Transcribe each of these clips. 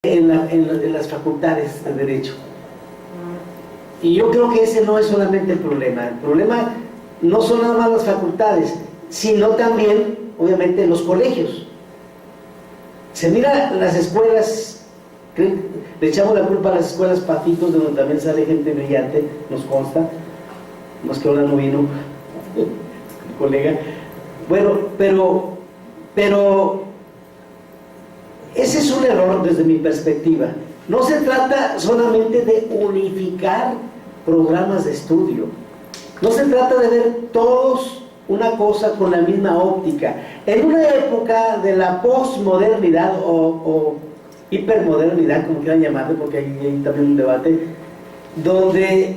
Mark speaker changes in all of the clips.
Speaker 1: en las facultades de Derecho. Y yo creo que ese no es solamente el problema no son nada más las facultades, sino también, obviamente, los colegios. Se mira las escuelas, le echamos la culpa a las escuelas patitos, de donde también sale gente brillante, nos consta, más que ahora no vino el colega. Bueno, pero ese es un error desde mi perspectiva. No se trata solamente de unificar programas de estudio, no se trata de ver todos una cosa con la misma óptica. En una época de la posmodernidad o hipermodernidad, como quieran llamarle, porque hay también un debate, donde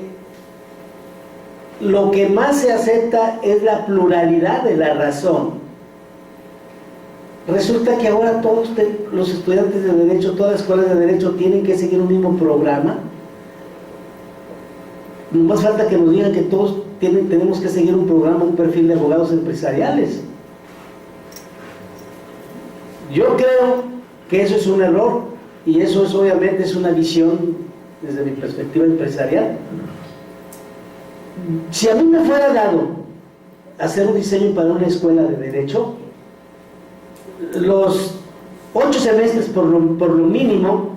Speaker 1: lo que más se acepta es la pluralidad de la razón. Resulta que ahora todos los estudiantes de Derecho, todas las escuelas de Derecho tienen que seguir un mismo programa. No más falta que nos digan que todos tenemos que seguir un programa, un perfil de abogados empresariales. Yo creo que eso es un error, y eso es, obviamente, es una visión desde mi perspectiva empresarial. Si a mí me fuera dado hacer un diseño para una escuela de Derecho, los 8 semestres por lo mínimo,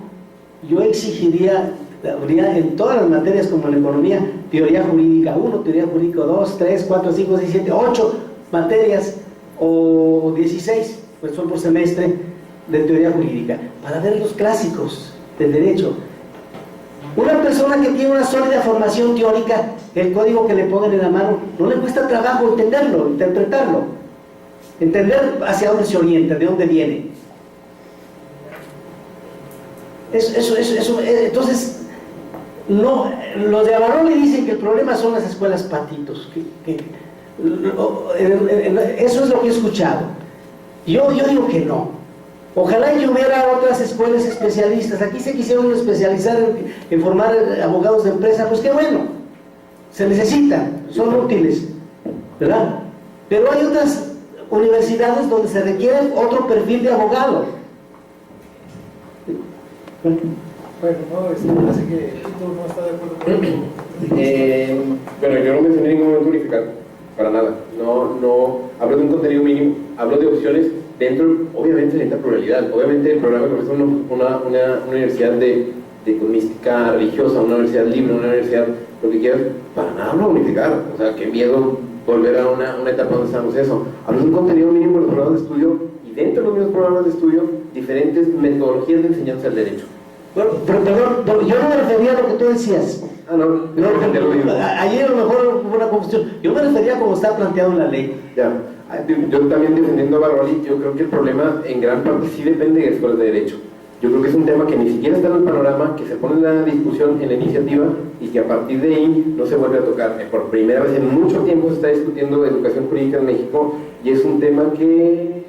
Speaker 1: yo exigiría, habría en todas las materias como en economía, teoría jurídica 1, teoría jurídica 2, 3, 4, 5, 6, 7, 8 materias, o 16, pues son por semestre, de teoría jurídica, para ver los clásicos del derecho. Una persona que tiene una sólida formación teórica, el código que le pongan en la mano, no le cuesta trabajo entenderlo, interpretarlo, entender hacia dónde se orienta, de dónde viene. Entonces, no, los de Avarón le dicen que el problema son las escuelas patitos, eso es lo que he escuchado. Yo digo que no. Ojalá que hubiera otras escuelas especialistas. Aquí se quisieron especializar en formar abogados de empresa, pues qué bueno, se necesitan, son útiles, ¿verdad? Pero hay otras universidades donde se requiere otro perfil de abogado.
Speaker 2: Bueno, no, parece que Tito no está de acuerdo con eso.
Speaker 3: Bueno, yo no mencioné en ningún momento unificar, para nada. No hablo de un contenido mínimo, hablo de opciones dentro, obviamente, de esta pluralidad. Obviamente, el programa que ofrece una universidad de economística religiosa, una universidad libre, una universidad, lo que quieras, para nada hablo de unificar. O sea, qué miedo volver a una etapa donde estamos eso. Hablo de un contenido mínimo en los programas de estudio, y dentro de los mismos programas de estudio, diferentes metodologías de enseñanza del derecho.
Speaker 1: Bueno, pero perdón, yo no me refería a lo que tú decías. Ayer a lo mejor hubo una confusión. Yo me refería a cómo está planteado en la ley.
Speaker 3: Ya. Yo también, defendiendo a Barbaroli, yo creo que el problema en gran parte sí depende de escuelas de derecho. Yo creo que es un tema que ni siquiera está en el panorama, que se pone en la discusión, en la iniciativa, y que a partir de ahí no se vuelve a tocar. Por primera vez en mucho tiempo se está discutiendo educación jurídica en México, y es un tema que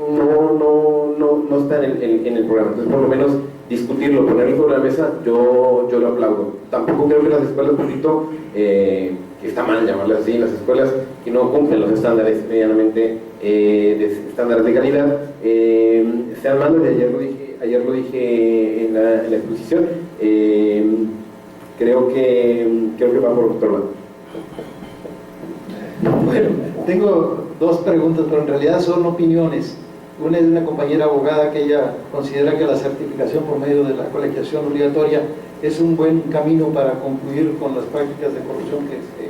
Speaker 3: no está en el programa. Entonces, por lo menos, discutirlo, ponerlo sobre la mesa, yo lo aplaudo. Tampoco creo que las escuelas, poquito, que está mal llamarlas así, las escuelas que no cumplen los estándares medianamente, de estándares de calidad, sean malas. Ayer lo dije en la exposición. Creo que va por otro lado.
Speaker 2: Bueno, tengo dos preguntas, pero en realidad son opiniones. Una es de una compañera abogada que ella considera que la certificación por medio de la colegiación obligatoria es un buen camino para concluir con las prácticas de corrupción que se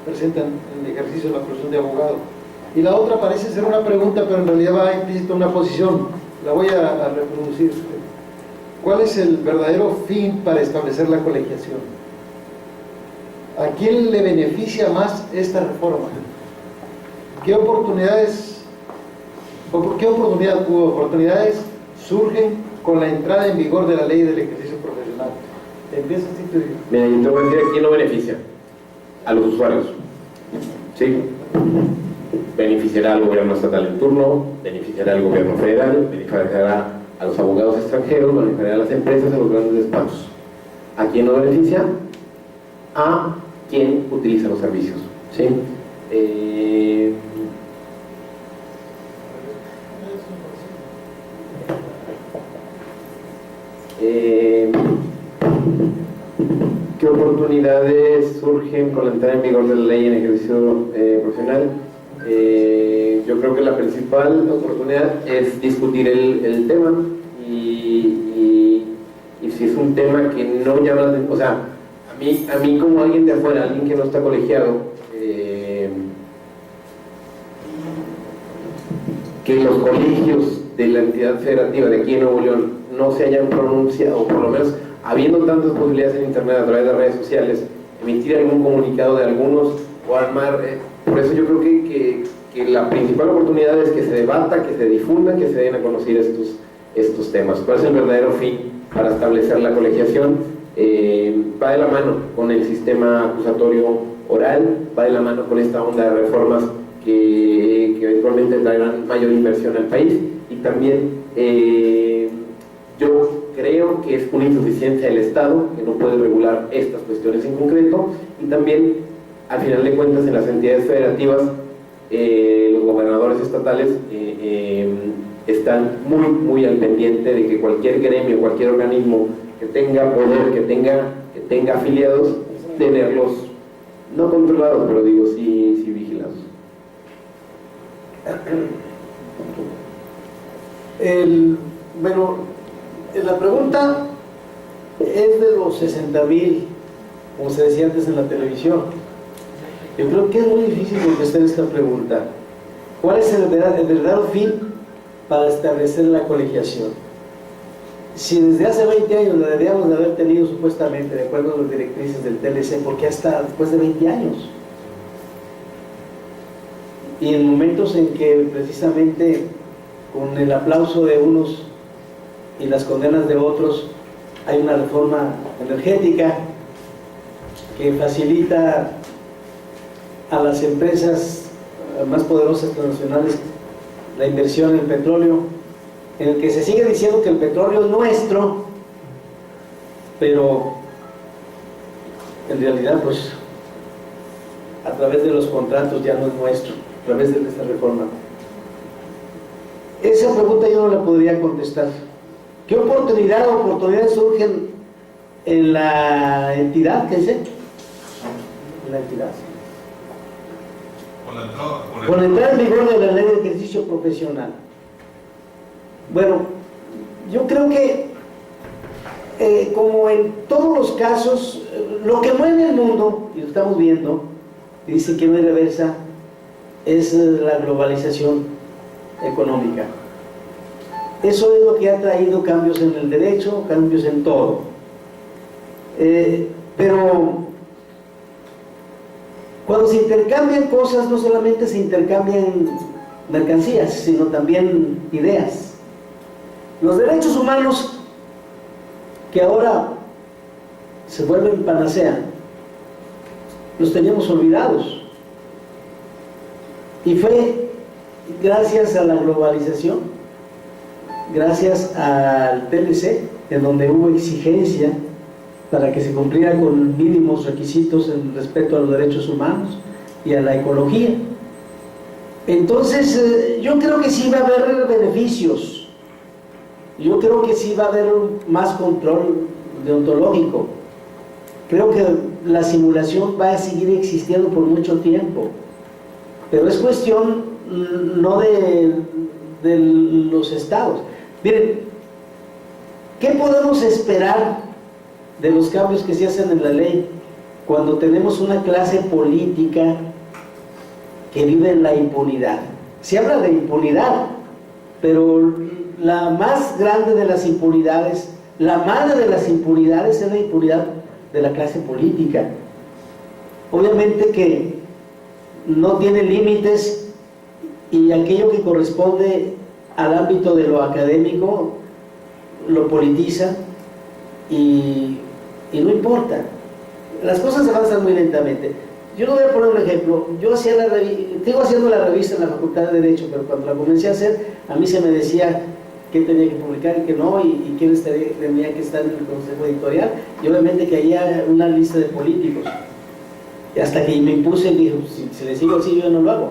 Speaker 2: presentan en el ejercicio de la profesión de abogado. Y la otra parece ser una pregunta, pero en realidad va implícita una posición. La voy a reproducir. ¿Cuál es el verdadero fin para establecer la colegiación? ¿A quién le beneficia más esta reforma? ¿Qué oportunidades surgen con la entrada en vigor de la ley del ejercicio profesional? Empieza así, te digo.
Speaker 3: Mira, yo te voy a decir a quién no beneficia. A los usuarios. ¿Sí? Beneficiará al gobierno estatal en turno, beneficiará al gobierno federal, beneficiará a los abogados extranjeros, beneficiará a las empresas, a los grandes despachos. ¿A quién no beneficia? A quien utiliza los servicios. ¿Sí? ¿Qué oportunidades surgen con la entrada en vigor de la ley en ejercicio profesional? Yo creo que la principal oportunidad es discutir el tema y si es un tema que no llama la atención, o sea, a mí como alguien de afuera, alguien que no está colegiado, que los colegios de la entidad federativa de aquí en Nuevo León no se hayan pronunciado, o por lo menos habiendo tantas posibilidades en internet a través de redes sociales, emitir algún comunicado de algunos o armar, por eso yo creo que la principal oportunidad es que se debata, que se difunda, que se den a conocer estos temas. ¿Cuál es el verdadero fin para establecer la colegiación? Va de la mano con el sistema acusatorio oral, va de la mano con esta onda de reformas que eventualmente traerán mayor inversión al país, y también yo creo que es una insuficiencia del Estado que no puede regular estas cuestiones en concreto, y también al final de cuentas en las entidades federativas los gobernadores estatales están muy al pendiente de que cualquier gremio, cualquier organismo que tenga poder, que tenga afiliados, tenerlos no controlados, pero digo sí vigilados.
Speaker 1: Bueno, la pregunta es de los 60,000, como se decía antes en la televisión. Yo creo que es muy difícil contestar esta pregunta. ¿Cuál es el verdadero fin para establecer la colegiación? Si desde hace 20 años la deberíamos de haber tenido supuestamente, de acuerdo a las directrices del TLC, ¿por qué hasta después de 20 años? Y en momentos en que precisamente con el aplauso de unos y las condenas de otros hay una reforma energética que facilita a las empresas más poderosas internacionales la inversión en petróleo, en el que se sigue diciendo que el petróleo es nuestro, pero en realidad pues a través de los contratos ya no es nuestro, a través de esta reforma. Esa pregunta yo no la podría contestar. ¿Qué oportunidades surgen en la entidad? ¿Qué dice? En la entidad. Con la entrada en vigor de la ley de ejercicio profesional. Bueno, yo creo que como en todos los casos, lo que mueve el mundo, y lo estamos viendo, dice que no hay reversa, es la globalización económica. Eso es lo que ha traído cambios en el derecho, cambios en todo. Pero cuando se intercambian cosas, no solamente se intercambian mercancías, sino también ideas. Los derechos humanos, que ahora se vuelven panacea, los teníamos olvidados. Y fue gracias a la globalización, gracias al TLC, en donde hubo exigencia para que se cumpliera con mínimos requisitos en respeto a los derechos humanos y a la ecología. Entonces, yo creo que sí va a haber beneficios, yo creo que sí va a haber más control deontológico. Creo que la simulación va a seguir existiendo por mucho tiempo, pero es cuestión no de los estados. Miren, ¿qué podemos esperar de los cambios que se hacen en la ley cuando tenemos una clase política que vive en la impunidad? Se habla de impunidad, pero la más grande de las impunidades, la madre de las impunidades, es la impunidad de la clase política. Obviamente que no tiene límites, y aquello que corresponde al ámbito de lo académico lo politiza y no importa. Las cosas avanzan muy lentamente. Yo le voy a poner un ejemplo. Yo sigo haciendo la revista en la Facultad de Derecho, pero cuando la comencé a hacer, a mí se me decía qué tenía que publicar y qué no, y quién tenía que estar en el consejo editorial, y obviamente que había una lista de políticos. Y hasta que me impuse y dije, si le sigo así, yo no lo hago.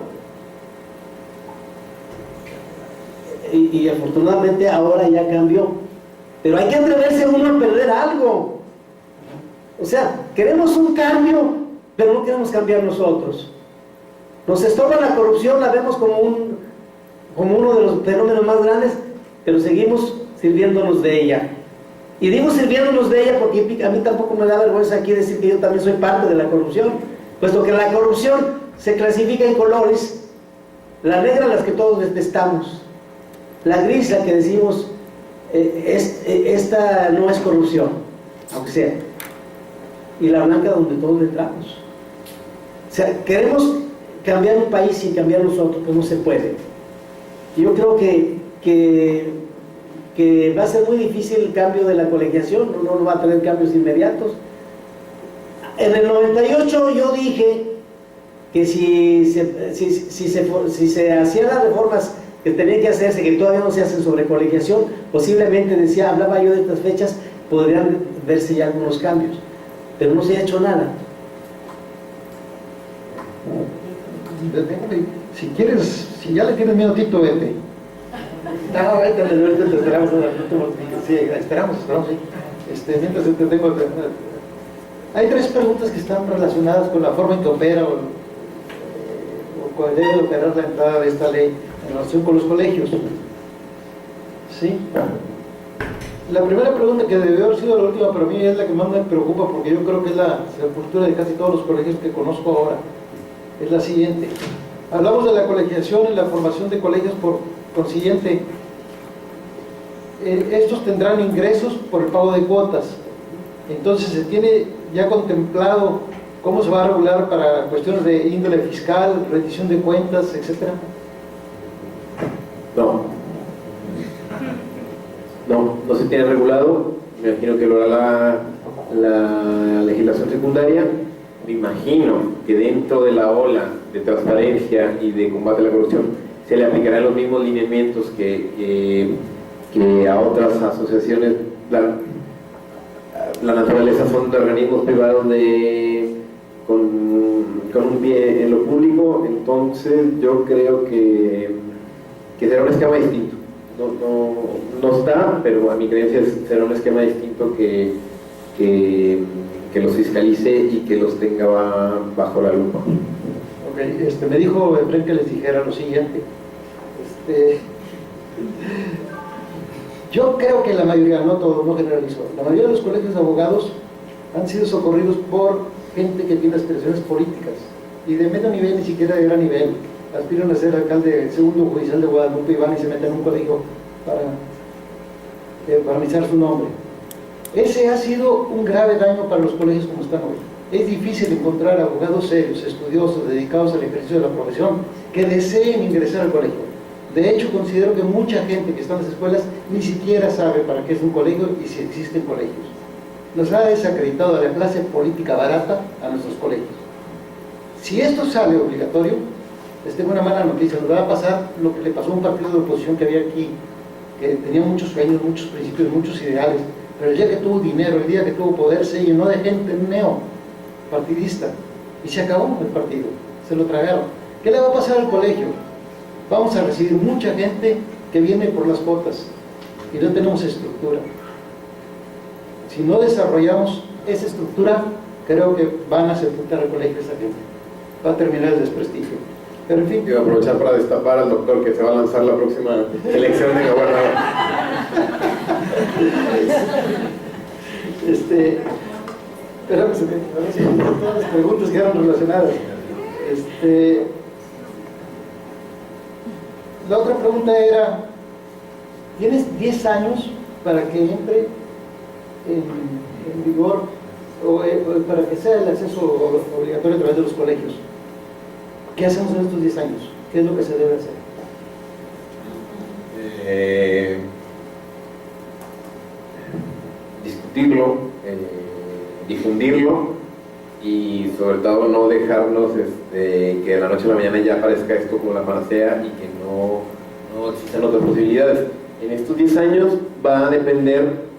Speaker 1: Y afortunadamente ahora ya cambió. pero hay que atreverse uno a perder algo. O sea, queremos un cambio, pero no queremos cambiar nosotros. Nos estorba la corrupción, la vemos como uno de los fenómenos más grandes, pero seguimos sirviéndonos de ella. Y digo sirviéndonos de ella porque a mí tampoco me da vergüenza aquí decir que yo también soy parte de la corrupción, puesto que la corrupción se clasifica en colores. La negra, las que todos detestamos; la gris, la que decimos esta no es corrupción, aunque sea; y la blanca, donde todos entramos. O sea, queremos cambiar un país sin cambiar nosotros, pues no se puede. Yo creo que va a ser muy difícil el cambio de la colegiación, no va a tener cambios inmediatos. En el 98 yo dije que si se hacían las reformas que tenían que hacerse, que todavía no se hacen sobre colegiación, posiblemente, hablaba yo de estas fechas, podrían verse ya algunos cambios, pero no se ha hecho nada.
Speaker 2: Si quieres, si ya le tienes miedo, Tito, vete.
Speaker 1: No, vete, te esperamos.
Speaker 2: Sí, esperamos, sí. Mientras te tengo... Hay tres preguntas que están relacionadas con la forma en que opera o debe operar la entrada de esta ley en relación con los colegios. ¿Sí? La primera pregunta, que debió haber sido la última, pero a mí es la que más me preocupa, porque yo creo que es la sepultura de casi todos los colegios que conozco ahora, es la siguiente. Hablamos de la colegiación y la formación de colegios, por consiguiente, estos tendrán ingresos por el pago de cuotas. Entonces, ¿se tiene ya contemplado cómo se va a regular para cuestiones de índole fiscal, rendición de cuentas, etcétera?
Speaker 3: No se tiene regulado. Me imagino que lo hará la legislación secundaria. Me imagino que dentro de la ola de transparencia y de combate a la corrupción se le aplicarán los mismos lineamientos que a otras asociaciones. La naturaleza son de organismos privados con un pie en lo público. Entonces yo creo que será un esquema distinto. No está, pero a mi creencia será un esquema distinto que los fiscalice y que los tenga bajo la lupa.
Speaker 2: Ok, me dijo Efraín que les dijera lo siguiente. Yo creo que la mayoría, no todos, no generalizo, la mayoría de los colegios de abogados han sido socorridos por gente que tiene aspiraciones políticas, y de medio nivel, ni siquiera de gran nivel. Aspiran a ser alcalde segundo judicial de Guadalupe y van y se meten en un colegio para barnizar su nombre. Ese ha sido un grave daño para los colegios como están hoy. Es difícil encontrar abogados serios, estudiosos, dedicados al ejercicio de la profesión, que deseen ingresar al colegio. De hecho, considero que mucha gente que está en las escuelas ni siquiera sabe para qué es un colegio y si existen colegios. Nos ha desacreditado a la clase política barata a nuestros colegios. Si esto sale obligatorio, les tengo una mala noticia: nos va a pasar lo que le pasó a un partido de oposición que había aquí, que tenía muchos sueños, muchos principios, muchos ideales, pero el día que tuvo dinero, el día que tuvo poder, se llenó de gente neopartidista y se acabó el partido, se lo tragaron. ¿Qué le va a pasar al colegio? Vamos a recibir mucha gente que viene por las cuotas y no tenemos estructura. Si no desarrollamos esa estructura, creo que van a sepultar al colegio esa gente. Va a terminar el desprestigio. Pero en fin.
Speaker 3: Quiero aprovechar para destapar al doctor que se va a lanzar la próxima elección de gobernador.
Speaker 2: Espérame, a ver si todas las preguntas quedaron relacionadas. La otra pregunta era: tienes 10 años para que entre en vigor o para que sea el acceso obligatorio a través de los colegios. ¿Qué hacemos en estos 10 años? ¿Qué es lo que se debe hacer?
Speaker 3: Discutirlo, difundirlo, y sobre todo no dejarnos que de la noche a la mañana ya aparezca esto como la panacea y que no existan otras posibilidades. En estos 10 años va a depender,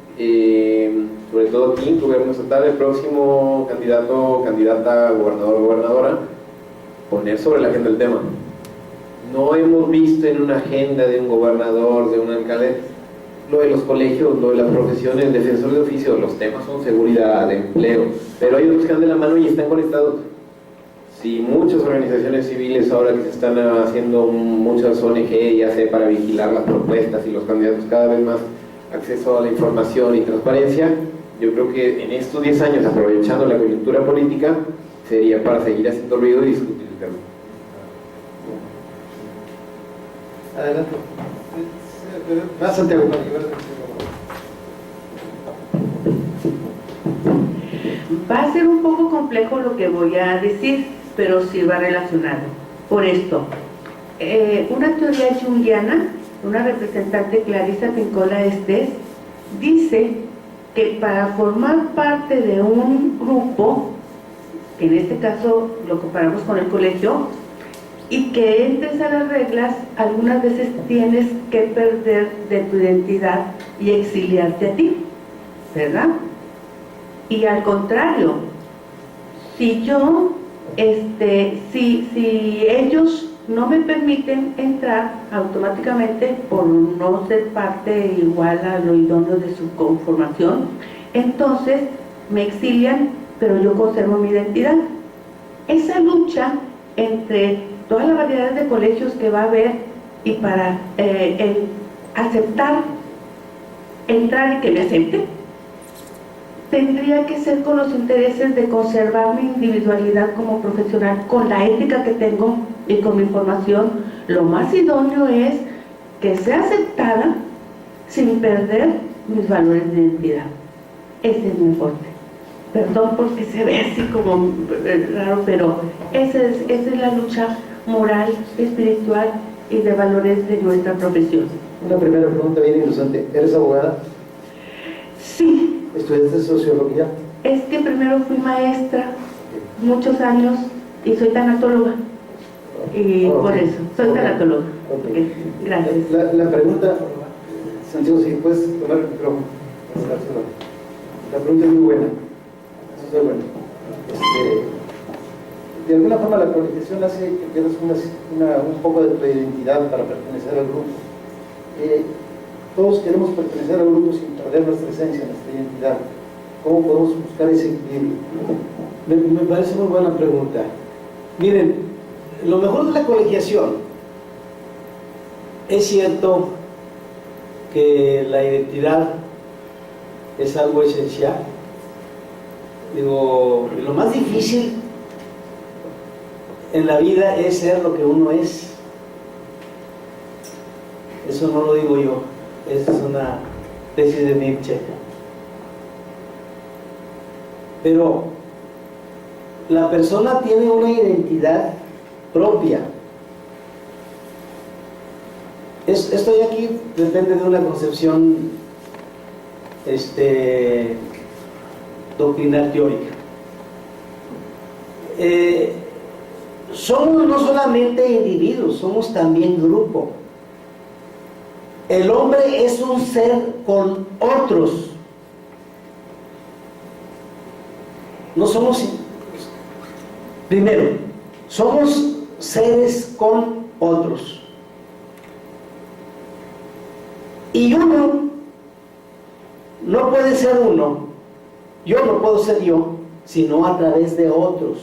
Speaker 3: sobre todo aquí, gobierno estatal, el próximo candidato o candidata, gobernador o gobernadora, poner sobre la agenda el tema. No hemos visto en una agenda de un gobernador, de un alcalde, lo de los colegios, lo de las profesiones, defensor de oficio, los temas son seguridad, empleo, pero hay otros que dan de la mano y están conectados. Si muchas organizaciones civiles ahora que se están haciendo muchas ONG, ya sea para vigilar las propuestas y los candidatos, cada vez más acceso a la información y transparencia, yo creo que en estos 10 años, aprovechando la coyuntura política, sería para seguir haciendo ruido y discutir el tema.
Speaker 2: Adelante. Va Santiago.
Speaker 4: Va a ser un poco complejo lo que voy a decir, pero sí va relacionado. Por esto, una teoría junguiana, una representante, Clarisa Pincola Estés, dice que para formar parte de un grupo, que en este caso lo comparamos con el colegio, y que entres a las reglas, algunas veces tienes que perder de tu identidad y exiliarte a ti, ¿verdad? Y al contrario, si ellos no me permiten entrar automáticamente por no ser parte igual a lo idóneo de su conformación, entonces me exilian, pero yo conservo mi identidad. Esa lucha entre todas las variedades de colegios que va a haber y para aceptar, entrar y que me acepten, tendría que ser con los intereses de conservar mi individualidad como profesional, con la ética que tengo y con mi formación. Lo más idóneo es que sea aceptada sin perder mis valores de identidad. Ese es mi fuerte. Perdón porque se ve así como raro, pero esa es la lucha moral, espiritual y de valores de nuestra profesión.
Speaker 2: Una primera pregunta bien ilustrante. ¿Eres abogada?
Speaker 4: Sí.
Speaker 2: ¿Estudiaste sociología?
Speaker 4: Es que primero fui maestra muchos años y soy tanatóloga. Y por eso, soy tanatóloga. Gracias.
Speaker 2: La pregunta, Santiago, si puedes tomar el micrófono. La pregunta es muy buena. Eso es bueno. De alguna forma la colegiación hace que pierdas un poco de tu identidad para pertenecer al grupo. Todos queremos pertenecer al grupo sin perder nuestra esencia, nuestra identidad. ¿Cómo podemos buscar ese equilibrio?
Speaker 1: Me parece muy buena pregunta. Miren, lo mejor de la colegiación, es cierto que la identidad es algo esencial. Digo, lo más difícil en la vida es ser lo que uno es. Eso no lo digo yo, esa es una tesis de Nietzsche. Pero la persona tiene una identidad propia. Esto ya aquí depende de una concepción doctrinal teórica. Somos no solamente individuos, somos también grupo. El hombre es un ser con otros. No somos, primero, somos seres con otros. Y uno no puede ser uno, yo no puedo ser yo, sino a través de otros.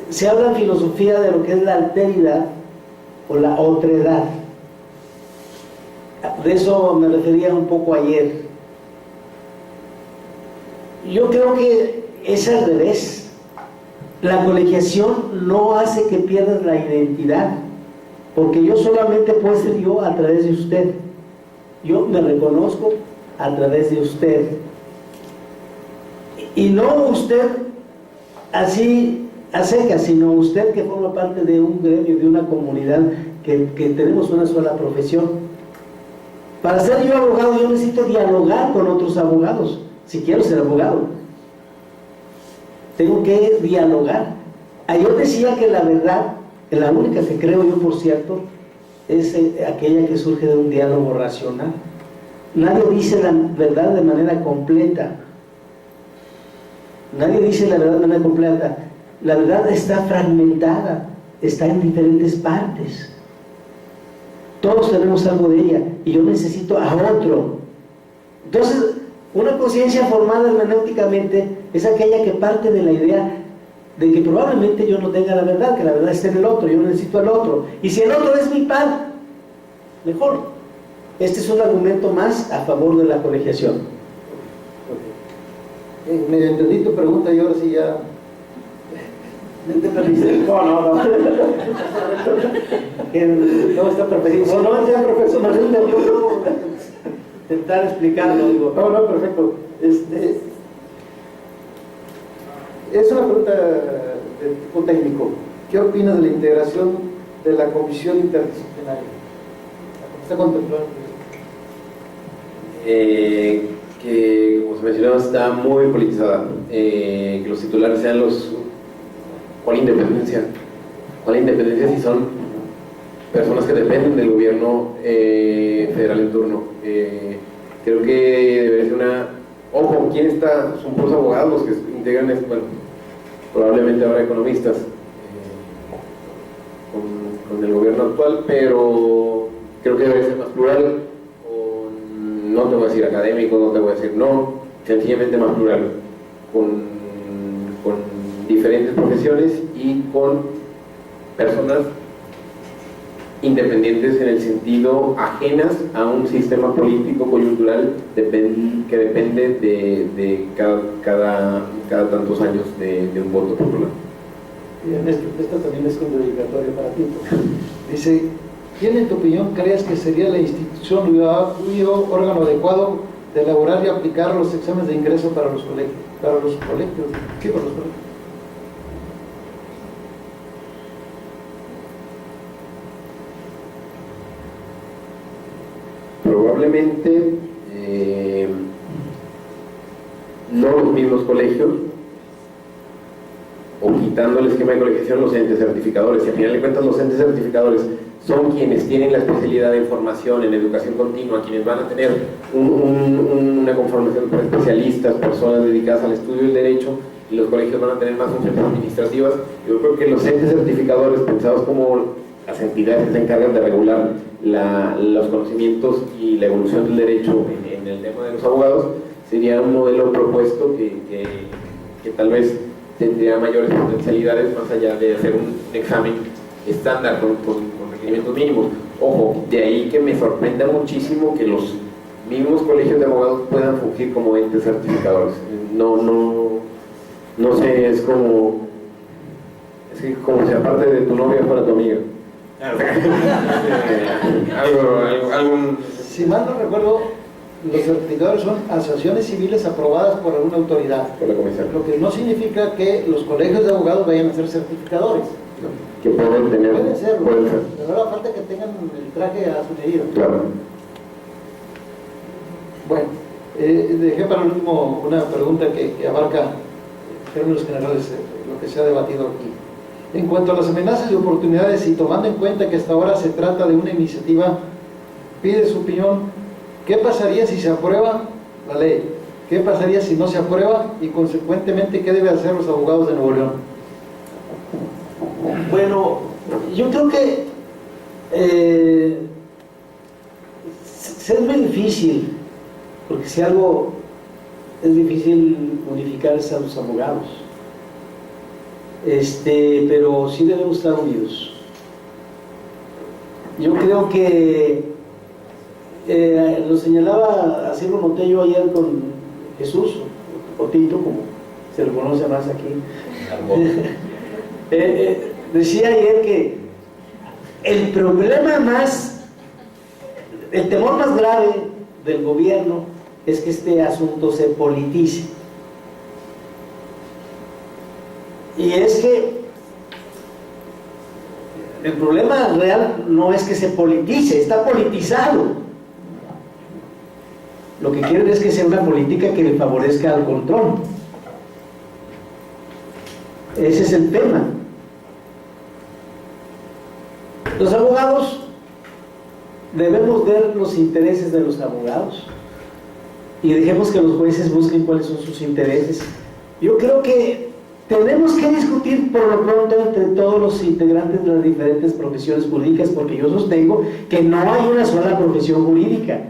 Speaker 1: Se habla en filosofía de lo que es la alteridad o la otredad. De eso me refería un poco ayer. Yo creo que es al revés. La colegiación no hace que pierdas la identidad, porque yo solamente puedo ser yo a través de usted. Yo me reconozco a través de usted. Y no usted así a secas, sino usted que forma parte de un gremio, de una comunidad, que tenemos una sola profesión. Para ser yo abogado, yo necesito dialogar con otros abogados. Si quiero ser abogado, tengo que dialogar. Yo decía que la verdad, la única que creo yo, por cierto, es aquella que surge de un diálogo racional. Nadie dice la verdad de manera completa. Nadie dice la verdad de manera completa. La verdad está fragmentada, está en diferentes partes. Todos tenemos algo de ella y yo necesito a otro. Entonces, una conciencia formada hermenéuticamente es aquella que parte de la idea de que probablemente yo no tenga la verdad, que la verdad está en el otro, yo necesito al otro. Y si el otro es mi par, mejor. Este es un argumento más a favor de la colegiación.
Speaker 2: Me entendí tu pregunta y ahora sí ya...
Speaker 1: ¿Te perdiste? No.
Speaker 2: No, está perfecto.
Speaker 1: No, ya, profesor, no intentar explicarlo, digo.
Speaker 2: No, perfecto. Es una pregunta de tipo técnico. ¿Qué opinas de la integración de la comisión interdisciplinaria? ¿Está contemplado?
Speaker 3: Que, como se mencionaba, está muy politizada. Que los titulares sean los... ¿Cuál independencia? ¿Cuál independencia si son personas que dependen del gobierno federal en turno? Creo que debería ser una... Ojo, ¿quién está? Son puros abogados los que integran esto. Bueno, probablemente ahora economistas con el gobierno actual, pero creo que debe ser más plural. No te voy a decir académico, no te voy a decir no, sencillamente más plural, con diferentes profesiones y con personas independientes en el sentido ajenas a un sistema político coyuntural que depende de cada tantos años de un voto popular.
Speaker 2: Bien, esta también es un dedicatorio para ti. Dice, ¿quién en tu opinión crees que sería la institución o órgano adecuado de elaborar y aplicar los exámenes de ingreso para los colegios? Para los colegios. Sí, para los colegios.
Speaker 3: Probablemente no los mismos colegios, o quitando el esquema de colegiación, los entes certificadores. Y al final de cuentas, los entes certificadores son quienes tienen la especialidad de formación en educación continua, quienes van a tener una conformación por especialistas, personas dedicadas al estudio del derecho, y los colegios van a tener más funciones administrativas. Yo creo que los entes certificadores, pensados como las entidades que se encargan de regular los conocimientos y la evolución del derecho en el tema de los abogados, sería un modelo propuesto que tal vez tendría mayores potencialidades más allá de hacer un examen estándar con requerimientos mínimos. Ojo, de ahí que me sorprenda muchísimo que los mismos colegios de abogados puedan fungir como entes certificadores. No sé, es como si aparte de tu novia fuera tu amiga. algo.
Speaker 2: Si mal no recuerdo, los certificadores son asociaciones civiles aprobadas por alguna autoridad.
Speaker 3: Por la comisión.
Speaker 2: Lo que no significa que los colegios de abogados vayan a ser certificadores.
Speaker 3: Que pueden tener.
Speaker 2: Pueden serlo,
Speaker 3: pueden ser.
Speaker 2: pero ahora falta que tengan el traje a su medida.
Speaker 3: Claro.
Speaker 2: Bueno, dejé para el último una pregunta que abarca en términos generales lo que se ha debatido aquí. En cuanto a las amenazas y oportunidades, y tomando en cuenta que hasta ahora se trata de una iniciativa, pide su opinión, ¿qué pasaría si se aprueba la ley? ¿Qué pasaría si no se aprueba? Y consecuentemente, ¿qué deben hacer los abogados de Nuevo León?
Speaker 1: Bueno, yo creo que es muy difícil, porque si algo es difícil unificar es a los abogados, pero sí debemos estar unidos. Yo creo que lo señalaba así lo noté yo ayer con Jesús, o Tito, como se lo conoce más aquí. Decía ayer que el temor más grave del gobierno es que este asunto se politice. Y es que el problema real no es que se politice, está politizado. Lo que quieren es que sea una política que le favorezca al control. Ese es el tema. Los abogados debemos ver los intereses de los abogados y dejemos que los jueces busquen cuáles son sus intereses. Yo creo que tenemos que discutir por lo pronto entre todos los integrantes de las diferentes profesiones jurídicas, porque yo sostengo que no hay una sola profesión jurídica.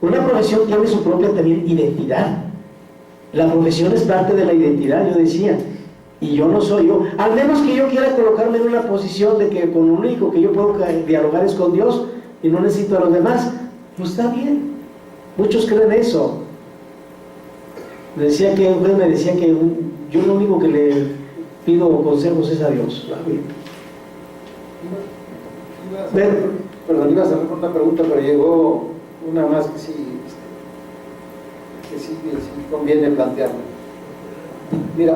Speaker 1: Una profesión tiene su propia también identidad. La profesión es parte de la identidad, yo decía, y yo no soy yo. Al menos que yo quiera colocarme en una posición de que con lo único que yo puedo dialogar es con Dios y no necesito a los demás, pues está bien. Muchos creen eso. Me decía que un juez me decía que yo lo único que le pido consejos es a Dios.
Speaker 2: Perdón, iba a hacer una pregunta, pero llegó una más que sí conviene plantearla. Mira,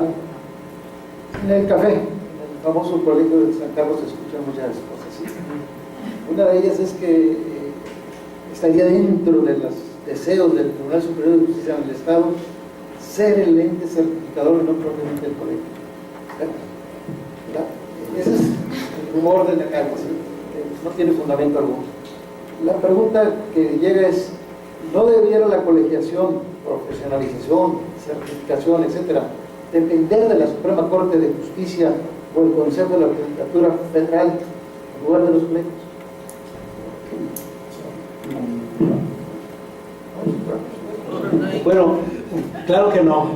Speaker 2: en el café, en el famoso colegio de San Carlos, se escuchan muchas cosas, ¿sí? Una de ellas es que estaría dentro de los deseos del Tribunal Superior de Justicia del Estado ser el ente certificador y no propiamente el colegio. ¿Verdad? Ese es el rumor de la calle, ¿sí? Que no tiene fundamento alguno. La pregunta que llega es: ¿no debiera la colegiación, profesionalización, certificación, etcétera, depender de la Suprema Corte de Justicia o el Consejo de la Judicatura Federal en lugar de los colegios?
Speaker 1: Bueno, claro que no.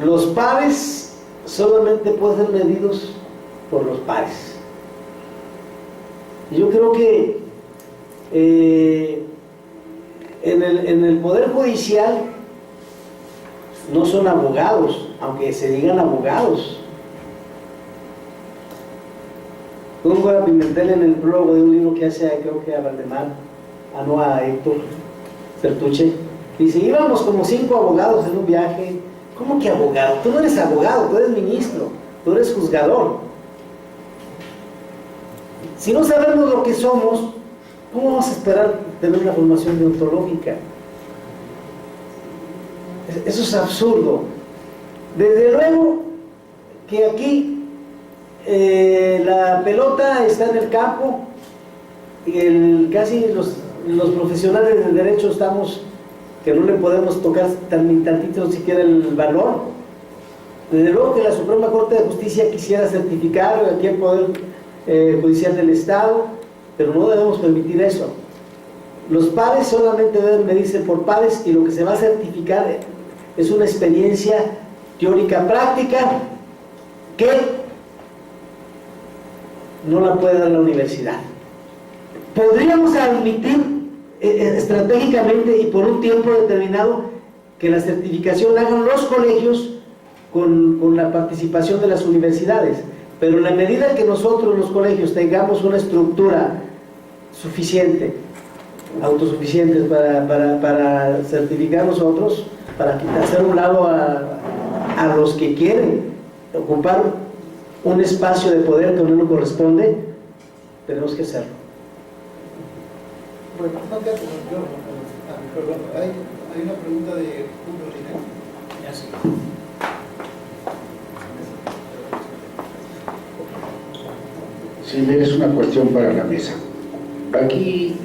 Speaker 1: Los pares solamente pueden ser medidos por los pares. Yo creo que en el Poder Judicial no son abogados, aunque se digan abogados. Pongo a Pimentel en el prólogo de un libro que hace, creo que a Valdemar, a Héctor Certuche, dice: íbamos como 5 abogados en un viaje. ¿Cómo que abogado? Tú no eres abogado, tú eres ministro, tú eres juzgador. Si no sabemos lo que somos, ¿cómo vamos a esperar tener una formación deontológica? Eso es absurdo. Desde luego que aquí la pelota está en el campo y casi los profesionales del derecho estamos que no le podemos tocar ni tantito siquiera el valor. Desde luego que la Suprema Corte de Justicia quisiera certificar aquí el Poder Judicial del Estado, pero no debemos permitir eso. Los pares solamente deben medirse por pares, y lo que se va a certificar es una experiencia teórica práctica que no la puede dar la universidad. Podríamos admitir estratégicamente y por un tiempo determinado que la certificación la hagan los colegios con la participación de las universidades, pero en la medida que nosotros los colegios tengamos una estructura suficiente, autosuficientes para certificar nosotros, para hacer un lado a los que quieren ocupar un espacio de poder que no nos corresponde, tenemos que hacerlo.
Speaker 2: Bueno, hay una pregunta de Julio Riner.
Speaker 5: Sí, es una cuestión para la mesa. Aquí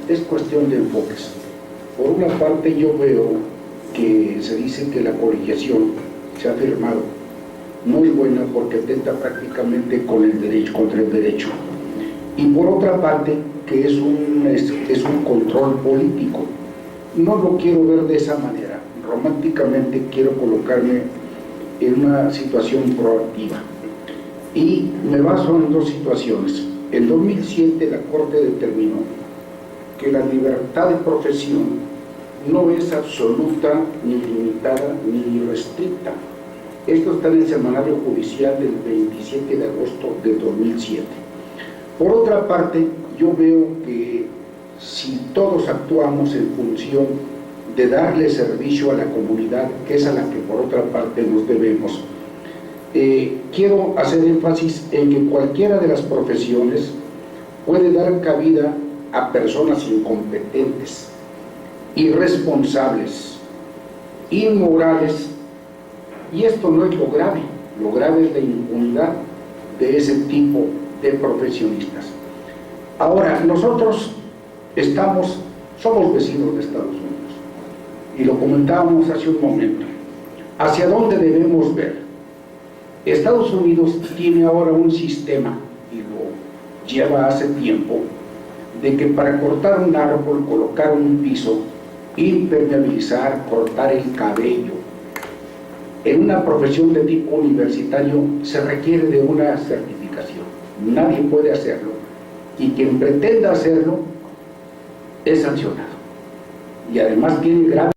Speaker 5: es cuestión de enfoques. Por una parte, yo veo que se dice que la colegiación se ha firmado no es buena porque atenta prácticamente con el derecho, contra el derecho. Y por otra parte, que es un control político. No lo quiero ver de esa manera. Románticamente quiero colocarme en una situación proactiva. Y me baso en 2 situaciones. En 2007 la Corte determinó que la libertad de profesión no es absoluta, ni limitada, ni restricta. Esto está en el Semanario Judicial del 27 de agosto de 2007. Por otra parte, yo veo que si todos actuamos en función de darle servicio a la comunidad, que es a la que por otra parte nos debemos, quiero hacer énfasis en que cualquiera de las profesiones puede dar cabida a personas incompetentes, irresponsables, inmorales, y esto no es lo grave es la impunidad de ese tipo de profesionistas. Ahora, nosotros somos vecinos de Estados Unidos, y lo comentábamos hace un momento. ¿Hacia dónde debemos ver? Estados Unidos tiene ahora un sistema, y lo lleva hace tiempo, de que para cortar un árbol, colocar un piso, impermeabilizar, cortar el cabello, en una profesión de tipo universitario se requiere de una certificación. Nadie puede hacerlo, y quien pretenda hacerlo es sancionado. Y además tiene graves